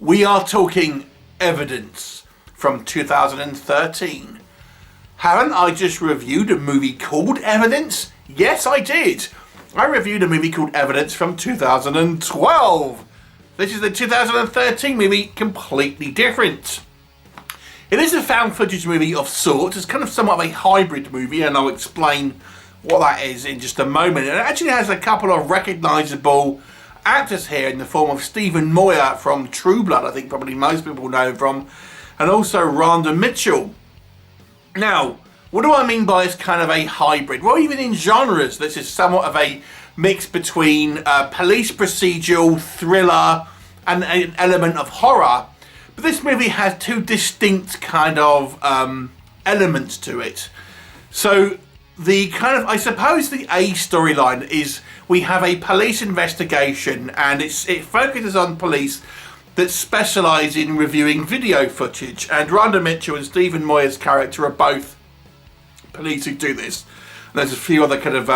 We are talking Evidence from 2013. Haven't I just reviewed a movie called Evidence? Yes, I did. I reviewed a movie called Evidence from 2012. This is the 2013 movie, completely different. It is a found footage movie of sorts. It's kind of somewhat of a hybrid movie, and I'll explain what that is in just a moment. It actually has a couple of recognisable actors here in the form of Stephen Moyer from True Blood, I think probably most people know him from, and also Rhonda Mitchell. Now, what do I mean by it's kind of a hybrid? Well, even in genres, this is somewhat of a mix between police procedural, thriller, and an element of horror. But this movie has two distinct kind of elements to it. So the kind of, I suppose the A storyline is we have a police investigation, and it focuses on police that specialise in reviewing video footage. And Rhonda Mitchell and Stephen Moyer's character are both police who do this. And there's a few other kind of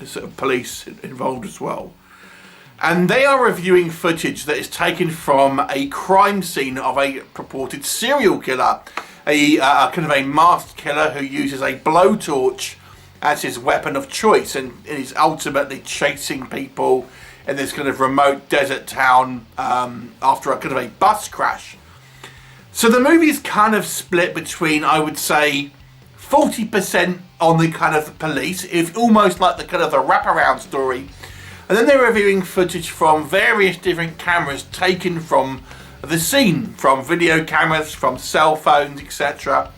sort of police involved as well. And they are reviewing footage that is taken from a crime scene of a purported serial killer, a kind of a masked killer who uses a blowtorch as his weapon of choice, and is ultimately chasing people in this kind of remote desert town after a kind of a bus crash. So the movie is kind of split between, I would say, 40% on the kind of the police, if almost like the kind of the wraparound story. And then they're reviewing footage from various different cameras taken from the scene, from video cameras, from cell phones, etc.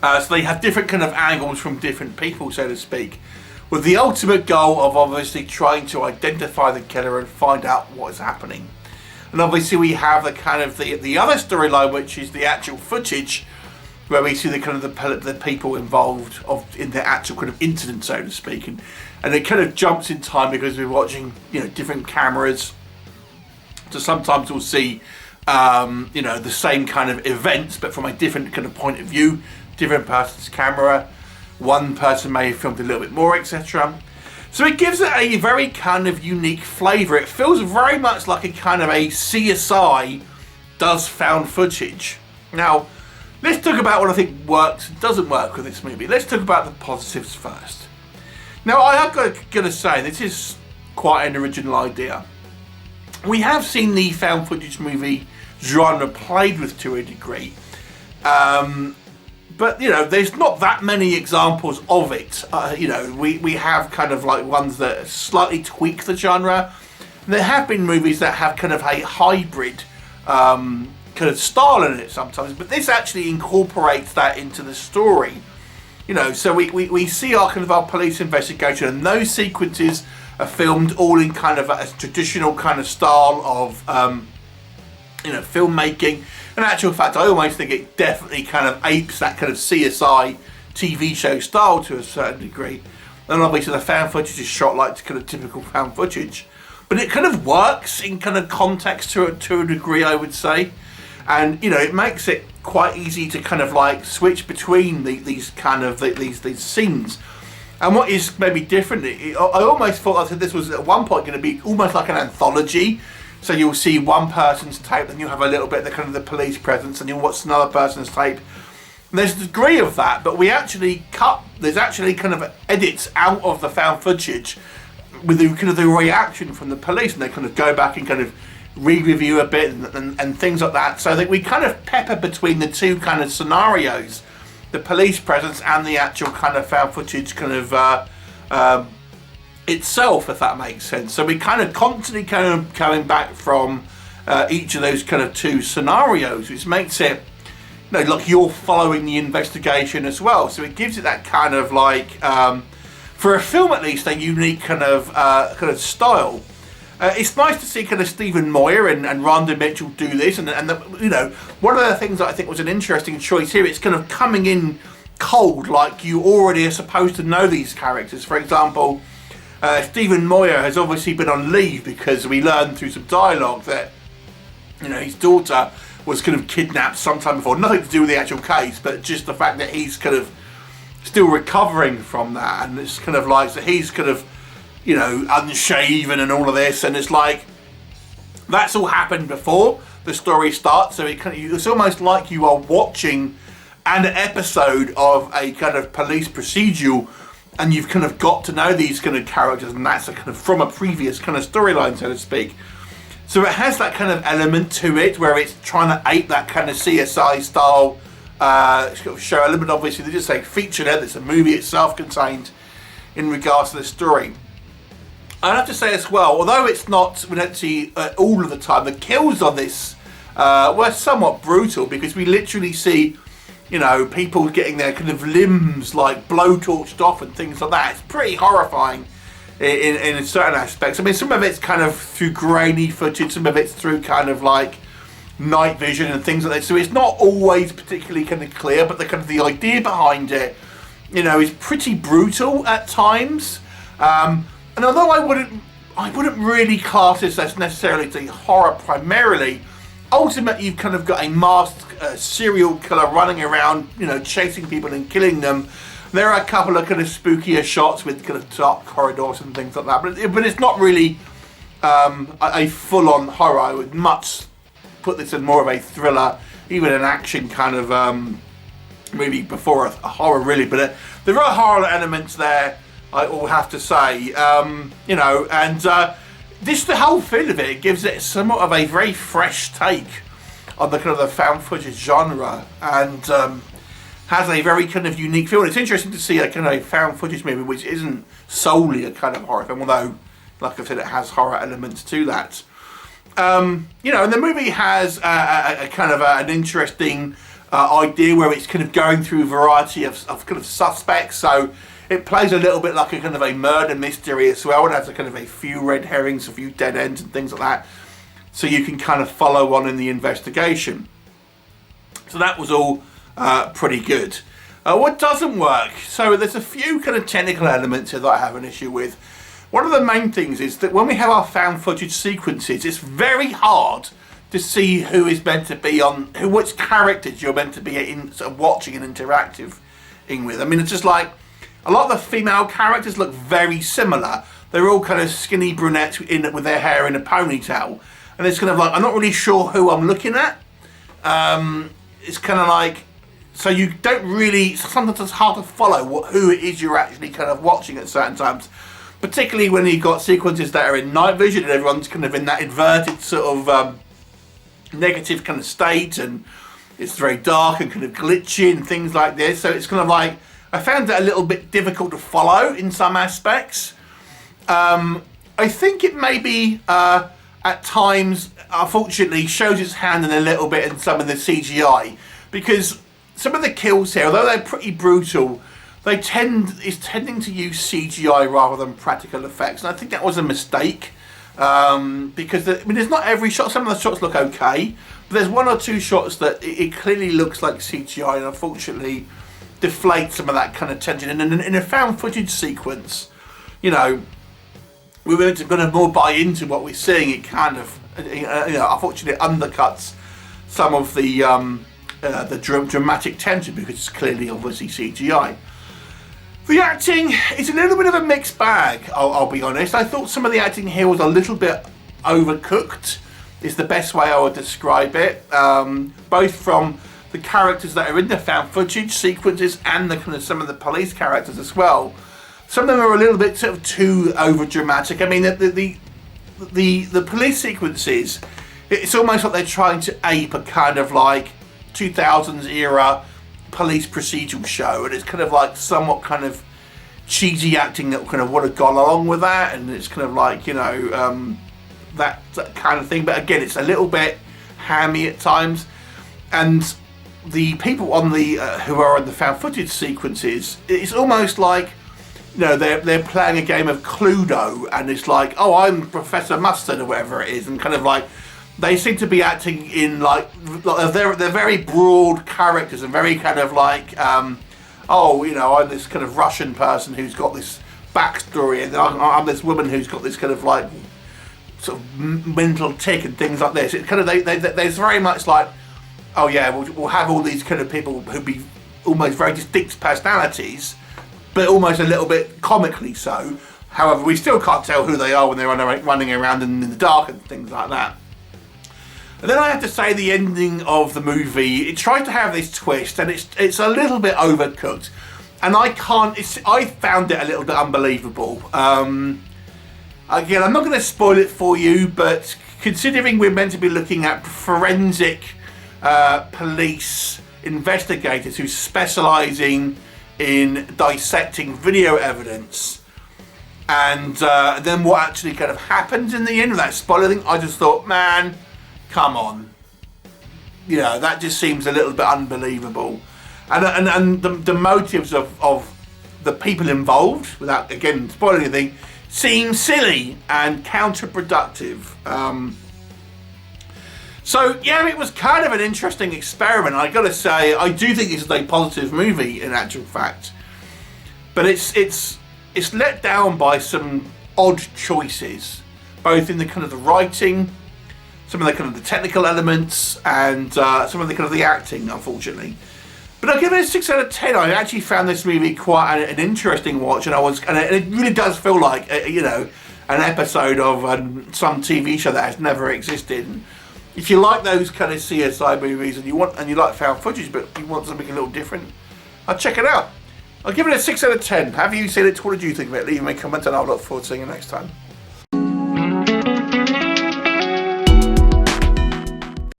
So they have different kind of angles from different people, so to speak, with the ultimate goal of obviously trying to identify the killer and find out what is happening. And obviously we have the kind of the other storyline, which is the actual footage, where we see the kind of the people involved in the actual kind of incident, so to speak, and it kind of jumps in time because we're watching, you know, different cameras. So sometimes we'll see, you know, the same kind of events, but from a different kind of point of view, different person's camera. One person may have filmed a little bit more, etc. So it gives it a very kind of unique flavour. It feels very much like a kind of a CSI does found footage. Now, let's talk about what I think works and doesn't work with this movie. Let's talk about the positives first. Now, I have got to say, this is quite an original idea. We have seen the found footage movie genre played with to a degree. But, you know, there's not that many examples of it. You know, we have kind of like ones that slightly tweak the genre. And there have been movies that have kind of a hybrid kind of style in it sometimes, but this actually incorporates that into the story. You know, so we see our kind of our police investigation, and those sequences are filmed all in kind of a traditional kind of style of you know, filmmaking. In actual fact, I almost think it definitely kind of apes that kind of CSI TV show style to a certain degree. And obviously the found footage is shot like kind of typical found footage, but it kind of works in kind of context to a degree, I would say. And, you know, it makes it quite easy to kind of like switch between these scenes. And what is maybe different, I almost thought that this was at one point going to be almost like an anthology. So you'll see one person's tape, and you'll have a little bit of the kind of the police presence, and you'll watch another person's tape. And there's a degree of that, but we actually there's actually kind of edits out of the found footage with the kind of the reaction from the police, and they kind of go back and kind of re-review a bit and things like that. So that we kind of pepper between the two kind of scenarios, the police presence and the actual kind of found footage kind of itself, if that makes sense. So we kind of constantly kind of coming back from each of those kind of two scenarios, which makes it, you know, like you're following the investigation as well. So it gives it that kind of like, for a film at least, a unique kind of style. It's nice to see kind of Stephen Moyer and Rhonda Mitchell do this, and you know, one of the things that I think was an interesting choice here, it's kind of coming in cold, like you already are supposed to know these characters. For example, Stephen Moyer has obviously been on leave because we learned through some dialogue that, you know, his daughter was kind of kidnapped sometime before. Nothing to do with the actual case, but just the fact that he's kind of still recovering from that, and it's kind of like, so he's kind of, you know, unshaven and all of this, and it's like, That's all happened before the story starts, so it's almost like you are watching an episode of a kind of police procedural, and you've kind of got to know these kind of characters, and that's a kind of from a previous kind of storyline, so to speak. So it has that kind of element to it where it's trying to ape that kind of CSI style show element. Obviously, they just say featurette. It's a movie itself contained in regards to the story. I'd have to say as well, although it's not, we don't see all of the time, the kills on this were somewhat brutal, because we literally see, you know, people getting their kind of limbs like blowtorched off and things like that. It's pretty horrifying in certain aspects. I mean, some of it's kind of through grainy footage, some of it's through kind of like night vision and things like that. So it's not always particularly kind of clear, but the kind of the idea behind it, you know, is pretty brutal at times. And although I wouldn't really class this as necessarily the horror primarily, ultimately you've kind of got a masked serial killer running around, you know, chasing people and killing them. There are a couple of kind of spookier shots with kind of dark corridors and things like that, but it's not really a full-on horror. I would much put this in more of a thriller, even an action kind of movie before a horror, really. But there are horror elements there, I will have to say, you know, and this, the whole feel of it gives it somewhat of a very fresh take on the kind of the found footage genre, and has a very kind of unique feel. And it's interesting to see a kind of found footage movie which isn't solely a kind of horror film, although, like I said, it has horror elements to that. You know, and the movie has a kind of an interesting idea where it's kind of going through a variety of kind of suspects. So it plays a little bit like a kind of a murder mystery as well. It has a kind of a few red herrings, a few dead ends and things like that. So you can kind of follow on in the investigation. So that was all pretty good. What doesn't work? So there's a few kind of technical elements here that I have an issue with. One of the main things is that when we have our found footage sequences, it's very hard to see who is meant to be on, which characters you're meant to be in, sort of watching and interacting with. I mean, it's just like, a lot of the female characters look very similar. They're all kind of skinny brunettes with their hair in a ponytail. And it's kind of like, I'm not really sure who I'm looking at. It's kind of like, so you don't really, sometimes it's hard to follow who it is you're actually kind of watching at certain times. Particularly when you've got sequences that are in night vision and everyone's kind of in that inverted sort of negative kind of state, and it's very dark and kind of glitchy and things like this. So it's kind of like, I found it a little bit difficult to follow in some aspects. I think it maybe at times, unfortunately, shows its hand in a little bit in some of the CGI, because some of the kills here, although they're pretty brutal, is tending to use CGI rather than practical effects, and I think that was a mistake, because I mean, there's not every shot. Some of the shots look okay, but there's one or two shots that it clearly looks like CGI, and unfortunately deflate some of that kind of tension. And in a found footage sequence, you know, we were going to more buy into what we're seeing. It kind of, you know, unfortunately undercuts some of the dramatic tension, because it's clearly obviously CGI. The acting is a little bit of a mixed bag, I'll be honest. I thought some of the acting here was a little bit overcooked, is the best way I would describe it. Both from the characters that are in the found footage sequences and the kind of some of the police characters as well. Some of them are a little bit sort of too over dramatic. I mean, the police sequences, it's almost like they're trying to ape a kind of like 2000s era police procedural show, and it's kind of like somewhat kind of cheesy acting that kind of would have gone along with that, and it's kind of like, you know, that kind of thing. But again, it's a little bit hammy at times, and the people on the who are in the found footage sequences, it's almost like, you know, they're playing a game of Cluedo, and it's like, oh, I'm Professor Mustard or whatever it is, and kind of like, they seem to be acting in like they're very broad characters and very kind of like, oh, you know, I'm this kind of Russian person who's got this backstory, and I'm this woman who's got this kind of like sort of mental tick and things like this. It's kind of there's very much like, oh yeah, we'll have all these kind of people who be almost very distinct personalities, but almost a little bit comically so. However, we still can't tell who they are when they're running around in the dark and things like that. And then I have to say the ending of the movie, it tried to have this twist, and it's a little bit overcooked. And I found it a little bit unbelievable. Again, I'm not going to spoil it for you, but considering we're meant to be looking at forensic police investigators who specialising in dissecting video evidence, and then what actually kind of happens in the end of that spoiler thing, I just thought, man, come on. You know, that just seems a little bit unbelievable. And the motives of the people involved, without again spoiling anything, seem silly and counterproductive. So yeah, it was kind of an interesting experiment. I gotta say, I do think it's a positive movie in actual fact, but it's let down by some odd choices, both in the kind of the writing, some of the kind of the technical elements, and some of the kind of the acting, unfortunately. But I'll give it a 6 out of 10. I actually found this movie quite an interesting watch, and it really does feel like you know, an episode of some TV show that has never existed. And if you like those kind of CSI movies and you like found footage, but you want something a little different, I'll check it out. I'll give it a 6 out of 10. Have you seen it? What did you think of it? Leave me a comment, and I'll look forward to seeing you next time.